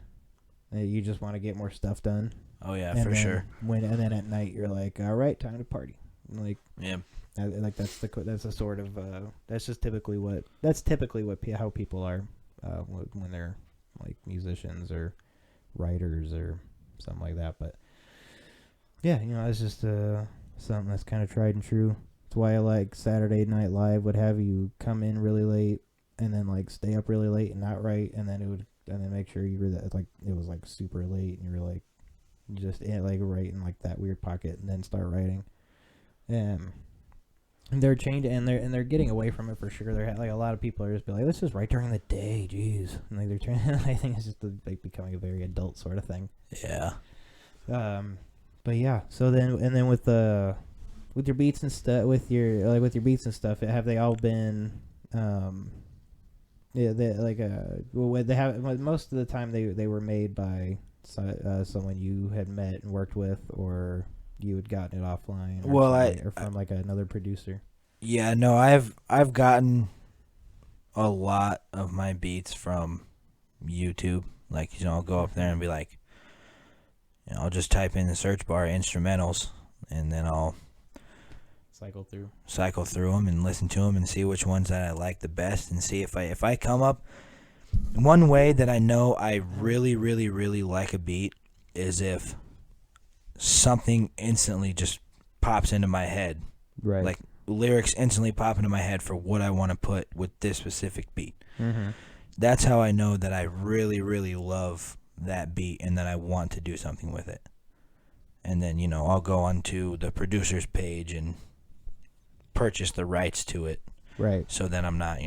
You just want to get more stuff done. Oh yeah, for sure. And then at night you're like, all right, time to party. Like, yeah, like that's a sort of that's typically how people are when they're like musicians or writers or something like that. But yeah, it's just something that's kind of tried and true. That's why I like Saturday Night Live would have you come in really late and then like stay up really late and not write, and then make sure you were like it was like super late and you were like just like right in like that weird pocket and then start writing. they're changing, and they're getting away from it for sure. They're like a lot of people are just be like, this is right during the day, jeez, and like they're trying. I think it's just like becoming a very adult sort of thing. Yeah. But yeah. So then with your beats and stuff, with your beats and stuff, have they all been yeah, they they have most of the time they were made by someone you had met and worked with, or you had gotten it offline, or from like another producer. Yeah, no, I've gotten a lot of my beats from YouTube. Like, I'll go up there and be like, I'll just type in the search bar instrumentals, and then I'll cycle through them and listen to them and see which ones that I like the best, and see if I come up. One way that I know I really, really, really like a beat is if something instantly just pops into my head. Right. Like, lyrics instantly pop into my head for what I want to put with this specific beat. Mm-hmm. That's how I know that I really, really love that beat and that I want to do something with it. And then, I'll go onto the producer's page and purchase the rights to it. Right. So then I'm not,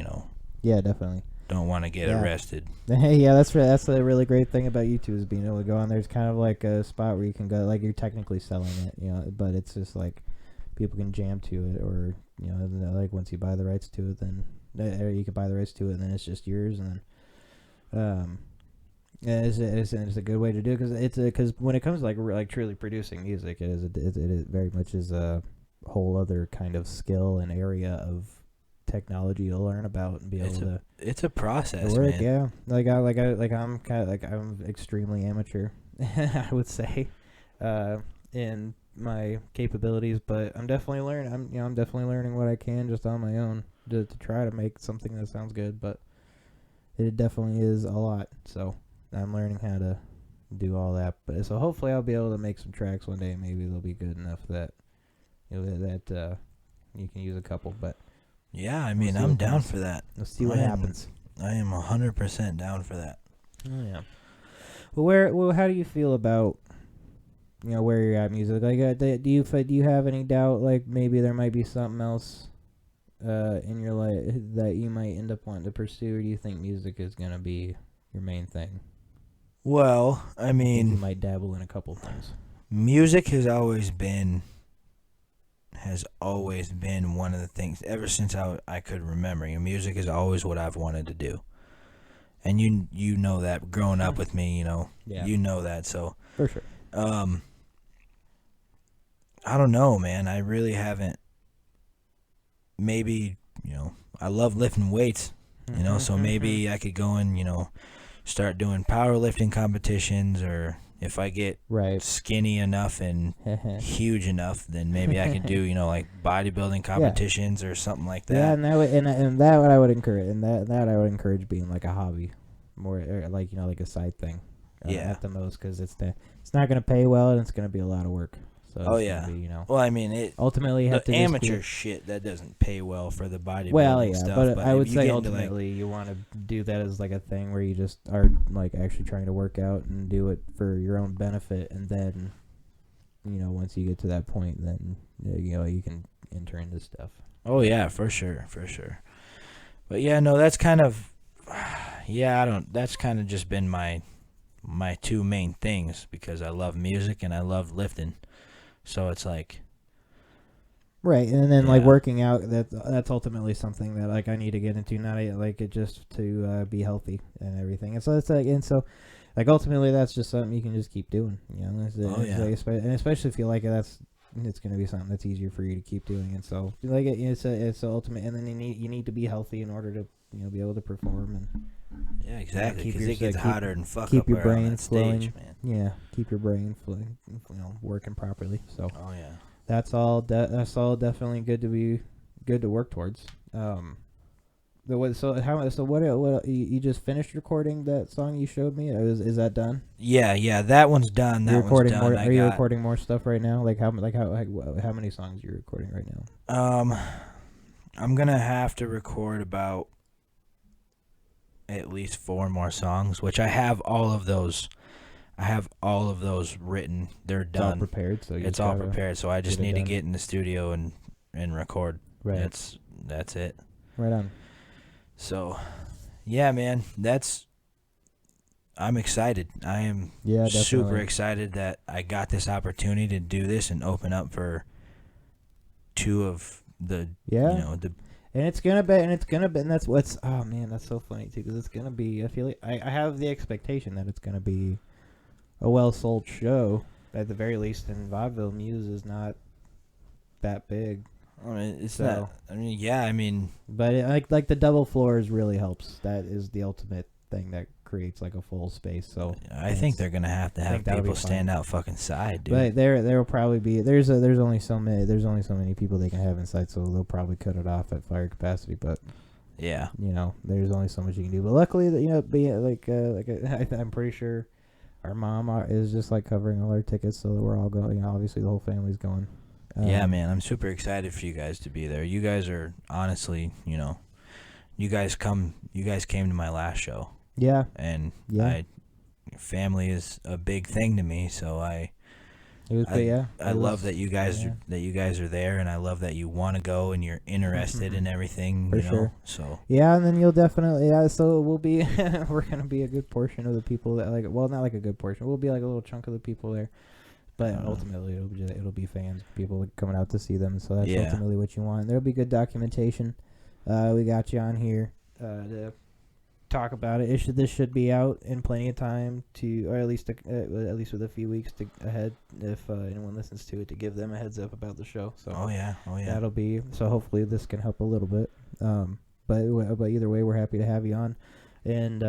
Yeah, definitely. don't want to get arrested. Yeah, that's a really great thing about YouTube, is being able to go on there. It's kind of like a spot where you can go, like, you're technically selling it, but it's just like people can jam to it, or like once you buy the rights to it, then or you can buy the rights to it, and then it's just yours. And then it's a good way to do it, because when it comes to like truly producing music, it very much is a whole other kind of skill and area of technology to learn about and be able to. It's a process, work, man. Yeah, I'm extremely amateur, I would say, in my capabilities, but I'm definitely learning. I'm definitely learning what I can just on my own to try to make something that sounds good, but it definitely is a lot. So I'm learning how to do all that. But so hopefully I'll be able to make some tracks one day. Maybe they'll be good enough that that you can use a couple. But yeah, I mean, I'm down for that. Let's see what happens. I am 100% down for that. Oh yeah. Well, how do you feel about where you're at music? Like, do you have any doubt like maybe there might be something else in your life that you might end up wanting to pursue, or do you think music is gonna be your main thing? Well, I mean, you might dabble in a couple things. Music has always been one of the things ever since I could remember. Music is always what I've wanted to do, and you know that growing up with me, Yeah. you know that. So For sure. I don't know, man. I really haven't. Maybe I love lifting weights, so maybe I could go and start doing powerlifting competitions, or if I get skinny enough and huge enough, then maybe I could do like bodybuilding competitions or something like that. Yeah, and that what I would encourage, and that I would encourage being like a hobby, more like like a side thing. At the most, because it's not going to pay well, and it's going to be a lot of work. So be, well, I mean, it ultimately have the to amateur shit that doesn't pay well for the bodybuilding stuff. But I would say ultimately you want to do that as like a thing where you just are like actually trying to work out and do it for your own benefit, and then once you get to that point, then you can enter into stuff. Oh yeah, for sure. But yeah, no, that's kind of that's kind of just been my two main things, because I love music and I love lifting. So it's like, right, and then like working out, that's ultimately something that like I need to get into, not like it just to be healthy and everything. And so it's like ultimately that's just something you can just keep doing, and especially if you like it, it's going to be something that's easier for you to keep doing. And so like it's ultimate, and then you need to be healthy in order to be able to perform. And yeah, exactly, because it gets hotter and fuck keep up your brain on that flowing, stage, man. Yeah, keep your brain flowing, working properly. So oh yeah, that's all definitely good to work towards. What you just finished recording that song you showed me? Is that done? Yeah, that one's done. That one's done. Are you recording more stuff right now? Like how many songs are you recording right now? I'm gonna have to record about at least 4 more songs, which I have all of those. I have all of those written. They're done. It's all prepared. So it's all prepared. So I just need to get in the studio and record. Right. That's it. Right on. So, yeah, man, I'm excited. I am super definitely. excited that I got this opportunity to do this and open up for two of the, And it's gonna be, and that's what's. Oh man, that's so funny too, because it's gonna be. I feel like I have the expectation that it's gonna be a well-sold show at the very least. And Vaudeville Muse is not that big. I mean, it's not. I mean, yeah. I mean, but like the double floors really helps. That is the ultimate thing that creates like a full space. So I think they're gonna have to have people stand out fucking side, dude. But there will probably be there's only so many people they can have inside, so they'll probably cut it off at fire capacity. But yeah, there's only so much you can do. But luckily, being I'm pretty sure our mom is just like covering all our tickets, so that we're all going. Obviously, the whole family's going. Yeah, man, I'm super excited for you guys to be there. You guys are honestly, you guys came to my last show. Yeah. And family is a big thing to me, so I love that you guys are there, and I love that you want to go and you're interested in everything. For sure. So and then you'll definitely So we'll be we're gonna be a good portion of the people that not like a good portion. We'll be like a little chunk of the people there. But ultimately, it'll be fans, people coming out to see them. So that's ultimately what you want. There'll be good documentation. We got you on here to talk about it. This should be out in plenty of time or at least with a few weeks ahead if anyone listens to it, to give them a heads up about the show. So that'll be so. Hopefully, this can help a little bit. But either way, we're happy to have you on, and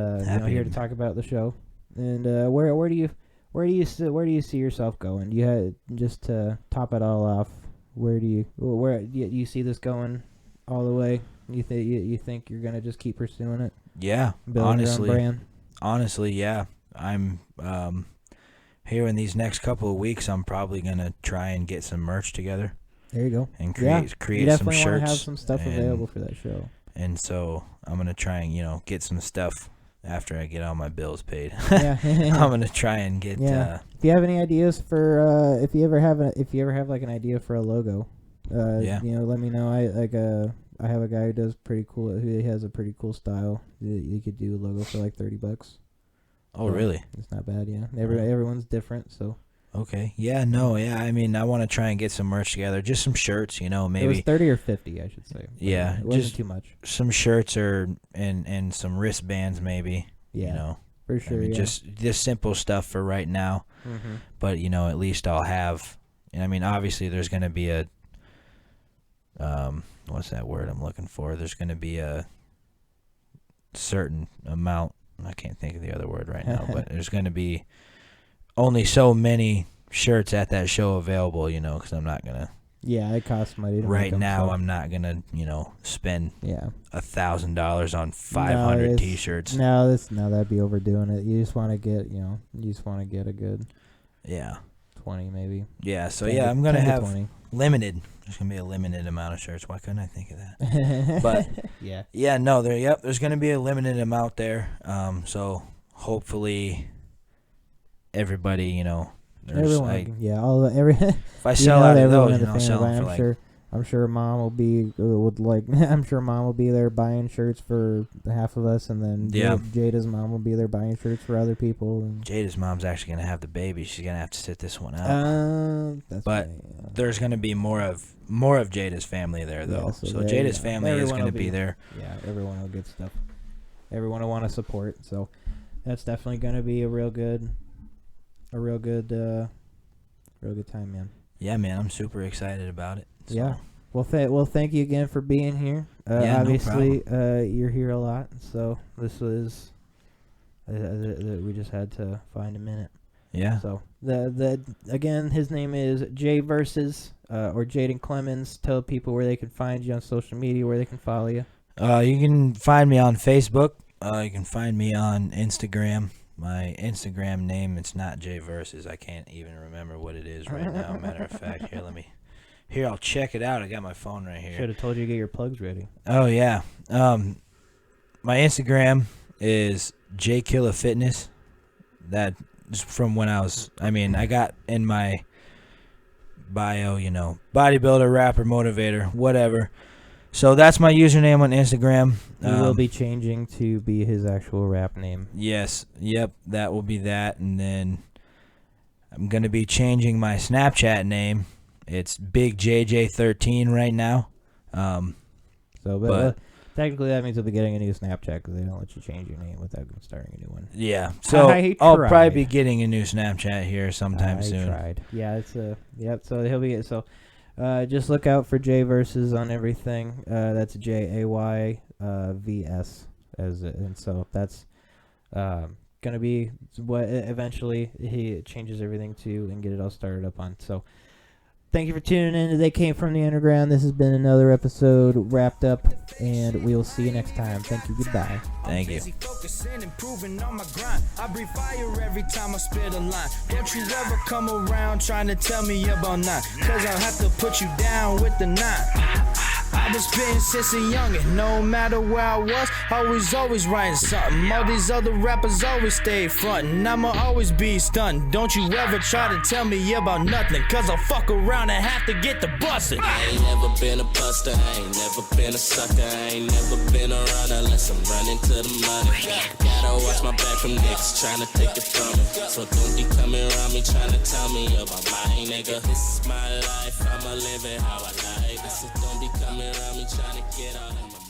here to talk about the show. And where do you see yourself going? You had just to top it all off. Where do you see this going all the way? You think you're gonna just keep pursuing it? Yeah, honestly, yeah. I'm here in these next couple of weeks. I'm probably gonna try and get some merch together. There you go. And create some shirts. You definitely want to have some stuff available for that show. And so I'm gonna try and get some stuff. After I get all my bills paid, I'm gonna try and get. If you have any ideas for, if you ever have like an idea for a logo, let me know. I have a guy who does pretty cool. Who has a pretty cool style. You could do a logo for like $30. Oh, really? It's not bad. Yeah, everyone's different. So. Okay. Yeah. No. Yeah. I mean, I want to try and get some merch together. Just some shirts. Maybe. It was 30 or 50, I should say. Yeah. It wasn't too much. Some shirts and some wristbands, maybe. Yeah. For sure. Just simple stuff for right now. Mm-hmm. But at least I'll have. I mean, obviously, there's going to be a. What's that word I'm looking for? There's going to be a certain amount. I can't think of the other word right now, but there's going to be only so many shirts at that show available, because I'm not going to. Yeah, it costs money to right make now, them, I'm not going to, spend $1,000 on 500 T-shirts. No, that'd be overdoing it. You just want to get, a good 20 maybe. Yeah, so I'm going to have 20. Limited. There's going to be a limited amount of shirts. Why couldn't I think of that? But, there's going to be a limited amount there. So, hopefully, everybody, everyone, if I sell out of those, I'll sell them for I'm sure mom will be I'm sure mom will be there buying shirts for half of us, and then Jada's mom will be there buying shirts for other people. And Jada's mom's actually gonna have the baby. She's gonna have to sit this one out. But there's gonna be more of Jada's family there though. So Jada's family is gonna be there. Yeah, everyone will get stuff. Everyone will want to support. So that's definitely gonna be a real good time, man. Yeah, man, I'm super excited about it. So. Yeah. Well, thank you again for being here. Obviously, you're here a lot, so this was we just had to find a minute. Yeah. So again, his name is JayVS or Jaden Clemens. Tell people where they can find you on social media, where they can follow you. You can find me on Facebook. You can find me on Instagram. My Instagram name, it's not JayVS. I can't even remember what it is right now. Matter of fact, here, I'll check it out. I got my phone right here. Should have told you to get your plugs ready. Oh, yeah. My Instagram is JKillaFitness. That is from when I got in my bio, bodybuilder, rapper, motivator, whatever. So that's my username on Instagram. He will be changing to be his actual rap name. Yes. Yep. That will be that. And then I'm going to be changing my Snapchat name. It's Big JJ13 right now. But technically that means he'll be getting a new Snapchat because they don't let you change your name without starting a new one. Yeah. So I'll probably be getting a new Snapchat here sometime soon. Tried. Yeah. So he'll be just look out for JayVS on everything. That's JayVS and so that's gonna be what eventually he changes everything to and get it all started up on. So thank you for tuning in to They Came From the Underground. This has been another episode wrapped up, and we will see you next time. Thank you. Goodbye. Thank you. I breathe fire every time I spit a line. Don't you ever come around trying to tell me about nine, cause I'll have to put you down with the nine. I've been spitting since a youngin', no matter where I was, always writing something. All these other rappers always stay frontin', I'ma always be stuntin'. Don't you ever try to tell me about nothing, cause I'll fuck around and have to get the bustin'. I ain't never been a buster, I ain't never been a sucker, I ain't never been a runner unless I'm running to the money. Gotta watch my back from niggas trying to take it from me, so don't be coming around me trying to tell me about my nigga. This is my life, I'ma live it how I like. So don't be coming around me trying to get all in my